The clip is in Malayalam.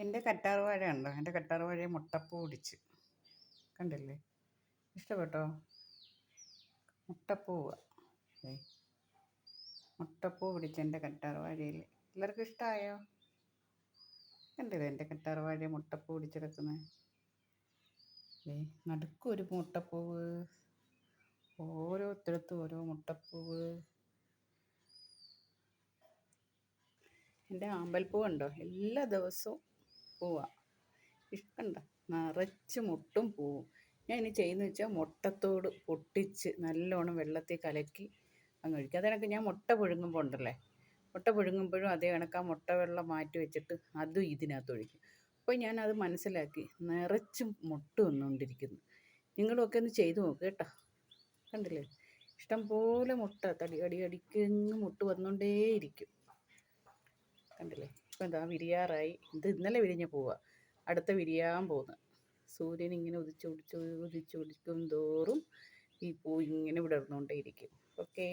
എൻ്റെ കറ്റാർവാഴ ഉണ്ടോ? എൻ്റെ കറ്റാർവാഴയെ മുട്ടപ്പൂ പിടിച്ച് കണ്ടില്ലേ? ഇഷ്ടപ്പെട്ടോ? മുട്ടപ്പൂവ് മുട്ടപ്പൂ പിടിച്ച് എൻ്റെ കറ്റാർവാഴയിൽ എല്ലാവർക്കും ഇഷ്ടമായോ? കണ്ടില്ലേ എൻ്റെ കറ്റാർവാഴ മുട്ടപ്പൂ പിടിച്ചെടുക്കുന്നത്? നടുക്കും ഒരു മുട്ടപ്പൂവ്, ഓരോരുത്തരത്തും ഓരോ മുട്ടപ്പൂവ്. എൻ്റെ ആമ്പൽപ്പൂ ഉണ്ടോ? എല്ലാ ദിവസവും പൂവാ. ഇഷ്ടണ്ട നിറച്ച് മുട്ടും പൂവും. ഞാൻ ഇനി ചെയ്യുന്നത് വെച്ചാൽ മുട്ടത്തോട് പൊട്ടിച്ച് നല്ലോണം വെള്ളത്തിൽ കലക്കി അങ്ങ് ഒഴിക്കും. അതിനൊക്കെ ഞാൻ മുട്ട പുഴുങ്ങുമ്പോൾ ഉണ്ടല്ലേ, മുട്ട പുഴുങ്ങുമ്പോഴും അതേ കണക്ക് ആ മുട്ട വെള്ളം മാറ്റി വെച്ചിട്ട് അതും ഇതിനകത്ത് ഒഴിക്കും. അപ്പോൾ ഞാനത് മനസ്സിലാക്കി നിറച്ചും മുട്ട വന്നുകൊണ്ടിരിക്കുന്നു. നിങ്ങളുമൊക്കെ ഒന്ന് ചെയ്തു നോക്ക് കേട്ടോ. കണ്ടില്ലേ, ഇഷ്ടം പോലെ മുട്ട അടിക്കങ്ങ് മുട്ട വന്നുകൊണ്ടേയിരിക്കും. കണ്ടില്ലേ, ഇപ്പം എന്താ വിരിയാറായി. ഇത് ഇന്നലെ വിരിഞ്ഞ പോവാ, അടുത്ത വിരിയാൻ പോകുന്നു. സൂര്യൻ ഇങ്ങനെ ഉദിച്ചുദിക്കും തോറും ഈ പൂ ഇങ്ങനെ വിടർന്നുകൊണ്ടേയിരിക്കും. ഓക്കേ.